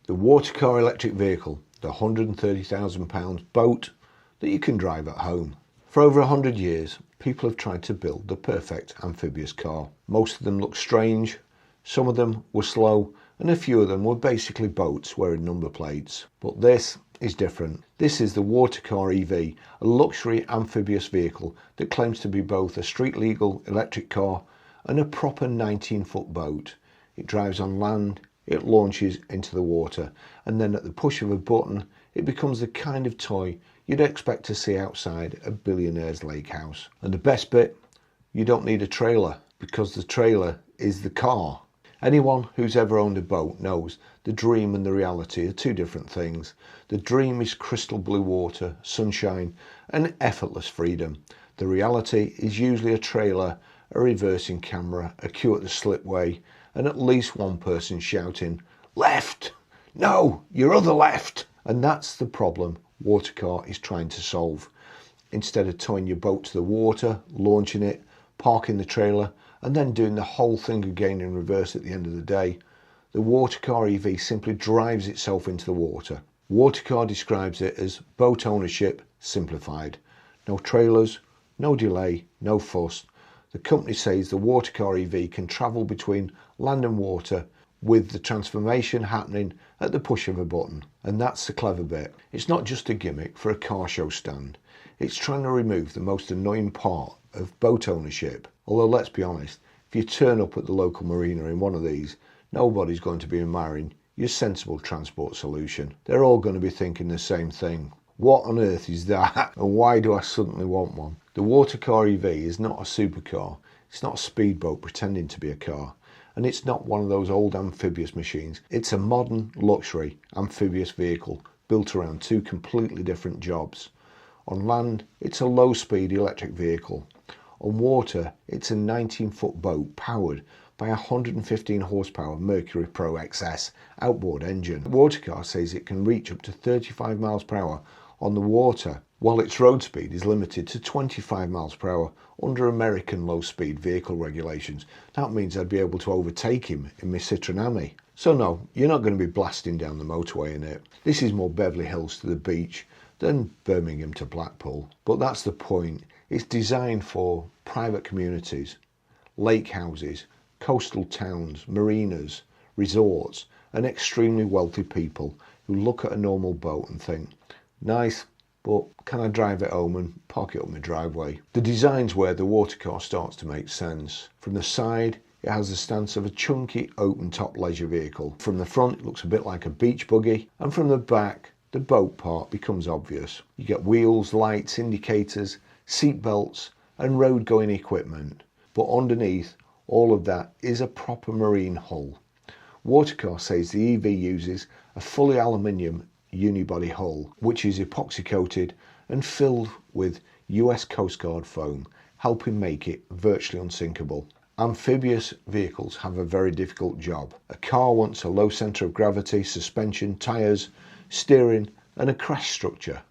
The WaterCar electric vehicle, the £130,000 boat that you can drive at home. For over 100 years, people have tried to build the perfect amphibious car. Most of them look strange, some of them were slow, and a few of them were basically boats wearing number plates. But this is different. This is the WaterCar EV, a luxury amphibious vehicle that claims to be both a street-legal electric car and a proper 19-foot boat. It drives on land, it launches into the water, and then at the push of a button, it becomes the kind of toy you'd expect to see outside a Billionaire's lake house. And the best bit, you don't need a trailer, because the trailer is the car. Anyone who's ever owned a boat knows the dream and the reality are two different things. The dream is crystal blue water, sunshine, and effortless freedom. The reality is usually a trailer, a reversing camera, a queue at the slipway, and at least one person shouting, "Left! No, your other left!" And that's the problem WaterCar is trying to solve. Instead of towing your boat to the water, launching it, parking the trailer, and then doing the whole thing again in reverse at the end of the day, the WaterCar EV simply drives itself into the water. WaterCar describes it as boat ownership simplified. No trailers, no delay, no fuss. The company says the WaterCar EV can travel between land and water with the transformation happening at the push of a button. And that's the clever bit. It's not just a gimmick for a car show stand. It's trying to remove the most annoying part of boat ownership. Although let's be honest, if you turn up at the local marina in one of these, nobody's going to be admiring your sensible transport solution. They're all going to be thinking the same thing. What on earth is that? And why do I suddenly want one? The WaterCar EV is not a supercar. It's not a speedboat pretending to be a car. And it's not one of those old amphibious machines. It's a modern luxury amphibious vehicle built around two completely different jobs. On land, it's a low-speed electric vehicle. On water, it's a 19-foot boat powered by a 115 horsepower Mercury Pro XS outboard engine. WaterCar says it can reach up to 35 miles per hour on the water, while its road speed is limited to 25 miles per hour under American low-speed vehicle regulations. That means I'd be able to overtake him in my Citroen Ami. So no, you're not going to be blasting down the motorway in it. This is more Beverly Hills to the beach than Birmingham to Blackpool. But that's the point. It's designed for private communities, lake houses, coastal towns, marinas, resorts, and extremely wealthy people who look at a normal boat and think, nice, but can I drive it home and park it up my driveway? The design's where the WaterCar starts to make sense. From the side, it has the stance of a chunky open-top leisure vehicle. From the front, it looks a bit like a beach buggy, and from the back, the boat part becomes obvious. You get wheels, lights, indicators, seat belts, and road-going equipment. But underneath all of that is a proper marine hull. WaterCar says the EV uses a fully aluminium unibody hull, which is epoxy coated and filled with US Coast Guard foam, helping make it virtually unsinkable. Amphibious vehicles have a very difficult job. A car wants a low centre of gravity, suspension, tyres, steering, and a crash structure.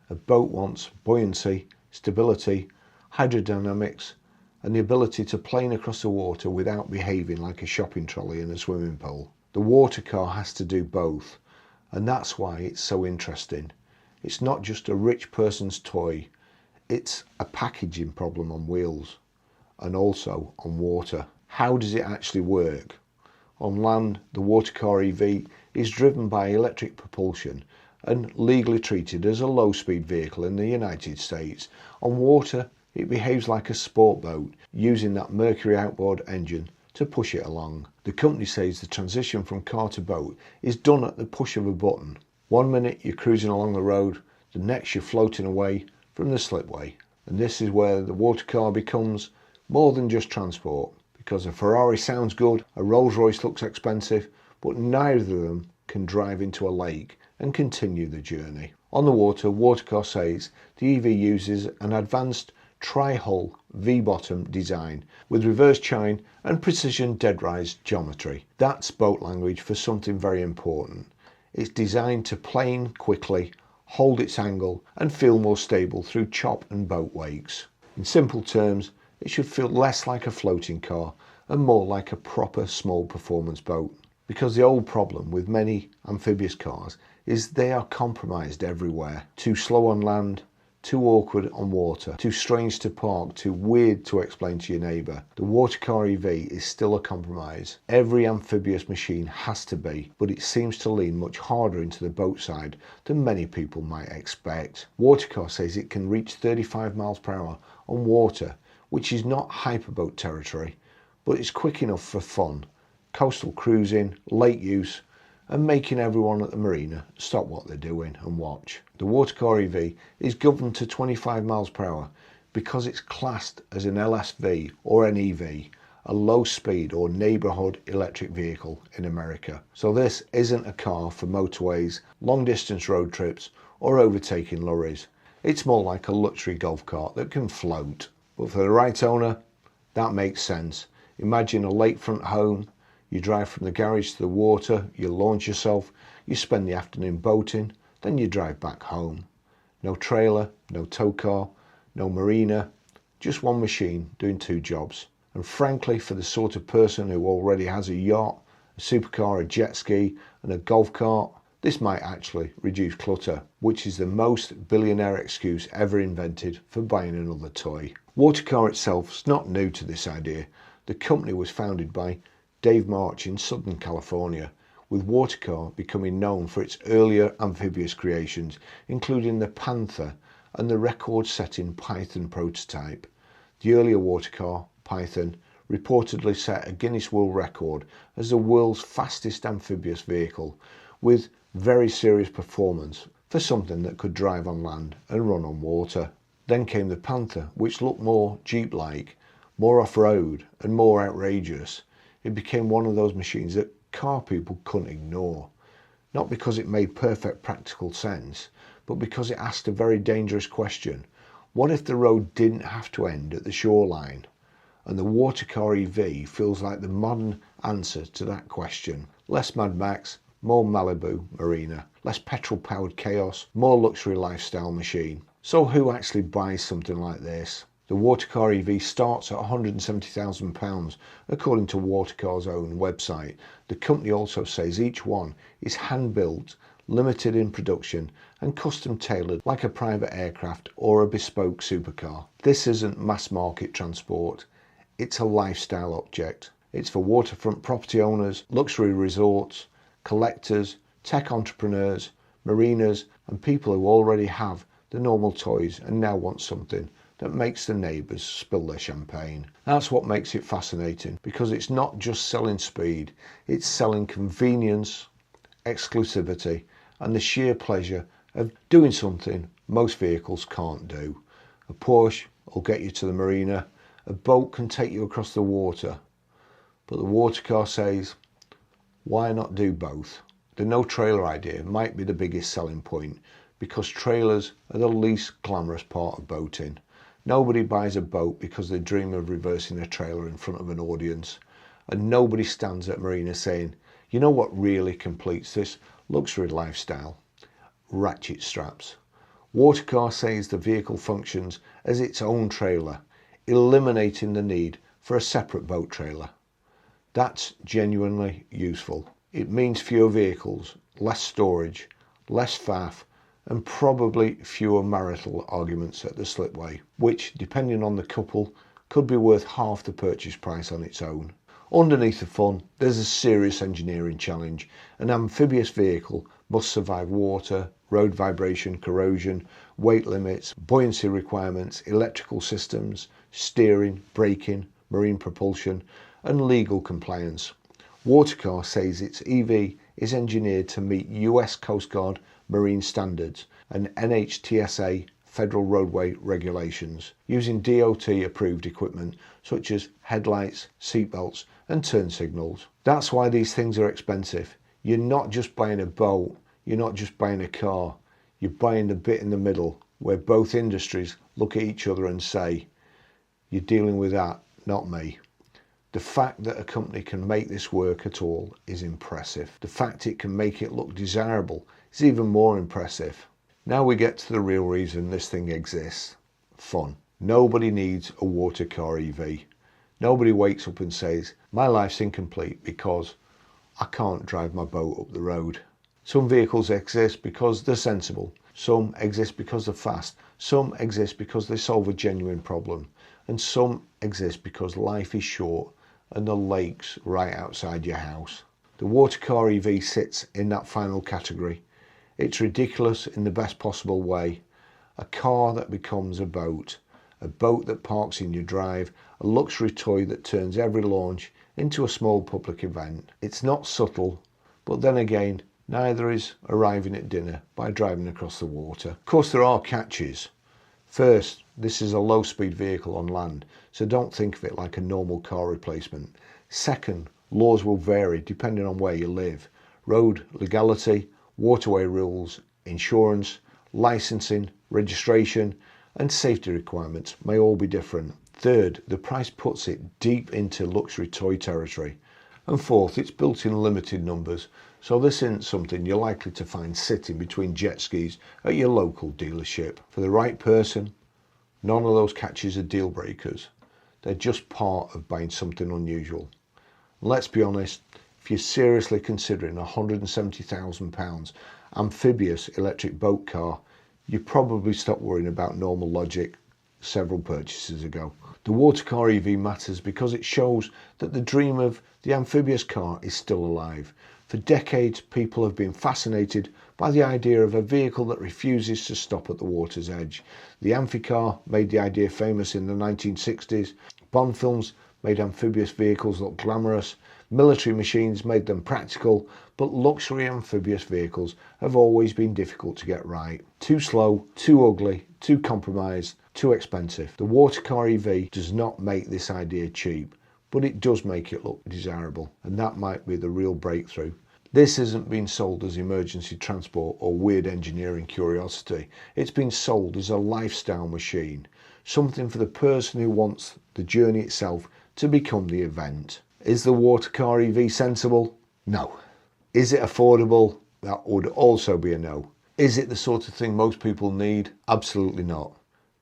A boat wants buoyancy, stability, hydrodynamics, and the ability to plane across the water without behaving like a shopping trolley in a swimming pool. The WaterCar has to do both, and that's why it's so interesting. It's not just a rich person's toy, it's a packaging problem on wheels, and also on water. How does it actually work? On land, the WaterCar EV is driven by electric propulsion and legally treated as a low-speed vehicle in the United States. On water, it behaves like a sport boat, using that Mercury outboard engine to push it along. The company says the transition from car to boat is done at the push of a button. 1 minute you're cruising along the road, the next you're floating away from the slipway. And this is where the WaterCar becomes more than just transport, because a Ferrari sounds good, a Rolls Royce looks expensive, but neither of them can drive into a lake and continue the journey. On the water, WaterCar says the EV uses an advanced tri-hull V-bottom design with reverse chine and precision dead-rise geometry. That's boat language for something very important. It's designed to plane quickly, hold its angle, and feel more stable through chop and boat wakes. In simple terms, it should feel less like a floating car and more like a proper small performance boat. Because the old problem with many amphibious cars is they are compromised everywhere. Too slow on land, too awkward on water, too strange to park, too weird to explain to your neighbour. The WaterCar EV is still a compromise. Every amphibious machine has to be, but it seems to lean much harder into the boat side than many people might expect. WaterCar says it can reach 35 miles per hour on water, which is not hyperboat territory, but it's quick enough for fun, coastal cruising, lake use, and making everyone at the marina stop what they're doing and watch. The WaterCar EV is governed to 25 miles per hour because it's classed as an LSV or an EV, a low speed or neighbourhood electric vehicle in America. So this isn't a car for motorways, long distance road trips or overtaking lorries. It's more like a luxury golf cart that can float. But for the right owner, that makes sense. Imagine a lakefront home. You drive from the garage to the water, you launch yourself, you spend the afternoon boating, then you drive back home. No trailer, no tow car, no marina, just one machine doing two jobs. And frankly, for the sort of person who already has a yacht, a supercar, a jet ski and a golf cart, this might actually reduce clutter, which is the most billionaire excuse ever invented for buying another toy. WaterCar itself is not new to this idea. The company was founded by Dave March in Southern California, with WaterCar becoming known for its earlier amphibious creations, including the Panther and the record-setting Python prototype. The earlier WaterCar, Python, reportedly set a Guinness World Record as the world's fastest amphibious vehicle, with very serious performance for something that could drive on land and run on water. Then came the Panther, which looked more Jeep-like, more off-road and more outrageous. It became one of those machines that car people couldn't ignore. Not because it made perfect practical sense, but because it asked a very dangerous question. What if the road didn't have to end at the shoreline? And the WaterCar EV feels like the modern answer to that question. Less Mad Max, more Malibu Marina, less petrol-powered chaos, more luxury lifestyle machine. So who actually buys something like this? The WaterCar EV starts at £170,000 according to WaterCar's own website. The company also says each one is hand-built, limited in production and custom tailored like a private aircraft or a bespoke supercar. This isn't mass market transport, it's a lifestyle object. It's for waterfront property owners, luxury resorts, collectors, tech entrepreneurs, marinas and people who already have the normal toys and now want something that makes the neighbours spill their champagne. That's what makes it fascinating, because it's not just selling speed, it's selling convenience, exclusivity and the sheer pleasure of doing something most vehicles can't do. A Porsche will get you to the marina, a boat can take you across the water, but the WaterCar says, why not do both? The no trailer idea might be the biggest selling point, because trailers are the least glamorous part of boating. Nobody buys a boat because they dream of reversing a trailer in front of an audience. And nobody stands at marina saying, you know what really completes this luxury lifestyle? Ratchet straps. WaterCar says the vehicle functions as its own trailer, eliminating the need for a separate boat trailer. That's genuinely useful. It means fewer vehicles, less storage, less faff, and probably fewer marital arguments at the slipway, which, depending on the couple, could be worth half the purchase price on its own. Underneath the fun, there's a serious engineering challenge. An amphibious vehicle must survive water, road vibration, corrosion, weight limits, buoyancy requirements, electrical systems, steering, braking, marine propulsion, and legal compliance. WaterCar says its EV is engineered to meet US Coast Guard marine standards and NHTSA federal roadway regulations, using DOT approved equipment such as headlights, seatbelts and turn signals. That's why these things are expensive. You're not just buying a boat, you're not just buying a car, you're buying the bit in the middle where both industries look at each other and say, you're dealing with that, not me. The fact that a company can make this work at all is impressive. The fact it can make it look desirable is even more impressive. Now we get to the real reason this thing exists. Fun. Nobody needs a WaterCar EV. Nobody wakes up and says, my life's incomplete because I can't drive my boat up the road. Some vehicles exist because they're sensible. Some exist because they're fast. Some exist because they solve a genuine problem. And some exist because life is short and the lake's right outside your house. The WaterCar EV sits in that final category. It's ridiculous in the best possible way. A car that becomes a boat that parks in your drive, a luxury toy that turns every launch into a small public event. It's not subtle, but then again, neither is arriving at dinner by driving across the water. Of course, there are catches. First, this is a low-speed vehicle on land, so don't think of it like a normal car replacement. Second, laws will vary depending on where you live. Road legality, waterway rules, insurance, licensing, registration, and safety requirements may all be different. Third, the price puts it deep into luxury toy territory. And fourth, it's built in limited numbers, so this isn't something you're likely to find sitting between jet skis at your local dealership. For the right person, none of those catches are deal breakers. They're just part of buying something unusual. And let's be honest, if you're seriously considering a £170,000 Amphibious electric boat car, you probably stopped worrying about normal logic several purchases ago. The WaterCar EV matters because it shows that the dream of the Amphibious car is still alive. For decades, people have been fascinated by the idea of a vehicle that refuses to stop at the water's edge. The Amphicar made the idea famous in the 1960s. Bond films made amphibious vehicles look glamorous. Military machines made them practical, but luxury amphibious vehicles have always been difficult to get right. Too slow, too ugly, too compromised, too expensive. The WaterCar EV does not make this idea cheap, but it does make it look desirable, and that might be the real breakthrough. This isn't being sold as emergency transport or weird engineering curiosity. It's been sold as a lifestyle machine, something for the person who wants the journey itself to become the event. Is the WaterCar EV sensible? No. Is it affordable? That would also be a no. Is it the sort of thing most people need? Absolutely not.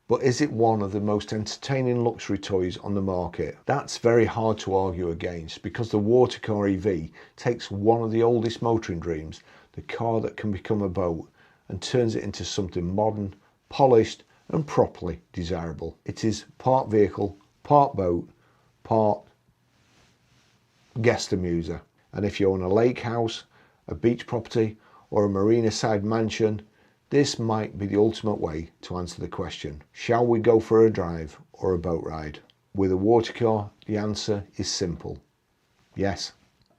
But is it one of the most entertaining luxury toys on the market? That's very hard to argue against, because the WaterCar EV takes one of the oldest motoring dreams, the car that can become a boat, and turns it into something modern, polished, and properly desirable. It is part vehicle, part boat, part guest amuser. And if you own a lake house, a beach property, or a marina side mansion, this might be the ultimate way to answer the question, shall we go for a drive or a boat ride? With a WaterCar, the answer is simple, yes.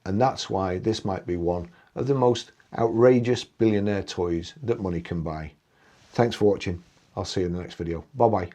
And that's why this might be one of the most outrageous billionaire toys that money can buy. Thanks for watching. I'll see you in the next video. Bye bye.